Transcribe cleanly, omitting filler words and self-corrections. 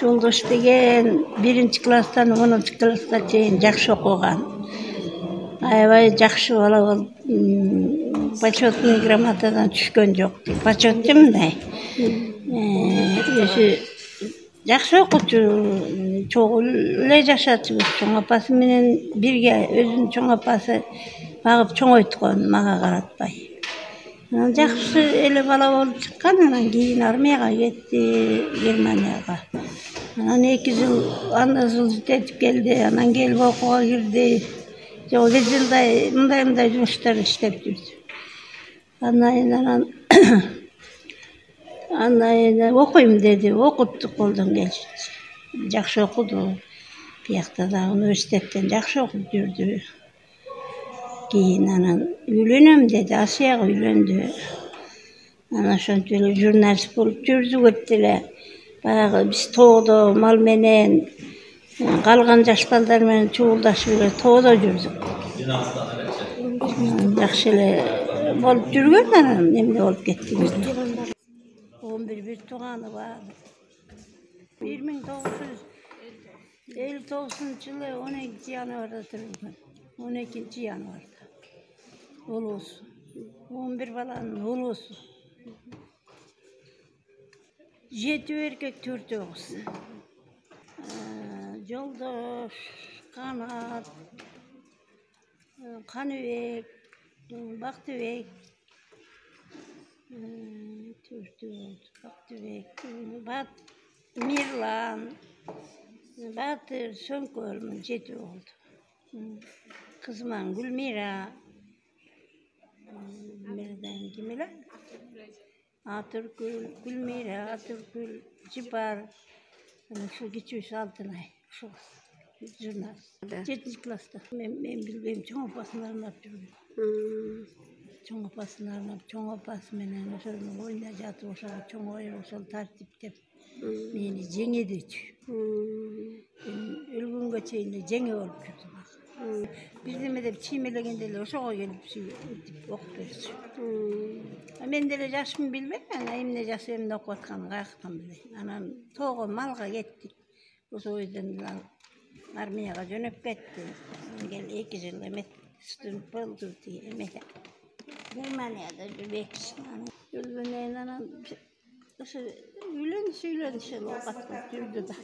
Жолдош деген 1-класстан 10-класска чейин жакшы окуган. Аябай жакшы бала болуп, почетный грамотадан түшкөн жок. Почетчу мындай. Жакшы окуучу, чогуу эле жашачубуз. Чоң апасы менен бирге өзүнүн чоң апасы багып чоңойткон, мага каратпай. Жакшы эле бала болуп чыккан, анан кийин армияга кетти, Германияга. Анан 2 жыл, андан соң жетип келди, анан келип окууга кирди. Жок, 1 жылдай мындай жумуштар иштеп жүрдү. Андан окуйм деди, окуттук колдон келишинче. Жакшы окуду. Биякта да университеттен жакшы окуп жүрдү. Кийин анан үйлөнөм деди, Асияга үйлөндү. Анан ошентип эле журналист болуп жүрдү көп эле. Баягы биз тоодо мал менен, калган жаш балдар менен чугулдашып эле тоодо жүрдүк. Жакшы эле болуп жүргөн, анан эмне болуп кетти бизде. 11 бир тууганы бар. 1959-жылы 12 январда төрөлгөн. 12 январда. Улуусу. 11 баланын улуусу. 7 эркек, 4 кыз. Жолдош, Канат, Каныбек, Бактыбек, Мирлан, Батыр, Сөңкөл 7 болду. Кызыман Гүлмира, Мирдан ким эле? Атыркүл, Гүлмира, Атыркүл, Жипар, ушул кичүүсү Алтынай, ушул журналист. 7-класста. Мен билбейм, чоң апасын арнап жүргөн. Чоң апасын арнап, чоң апасы менен ошол ойна жатып, ошол чоңоюп, ошол тартиптеп мени жеңедичи. Өлгөнгө чейин жеңе болуп жүрдүм. Бирдеме деп чиймелегенде эле ошого келип окуп берчү. Мен деле жашымды билбейм, эмне жашап эмне окуп атканын каяктан билейм. Анан тоого малга кеттик. Ошол бойдон армияга жөнөп кетти. Кел 2 жыл эме студент болду, эмеде. Германияда жүрүп 2 жыл. Өлгөндөн анан ошо үйлөнүш эле окат жүрдү да.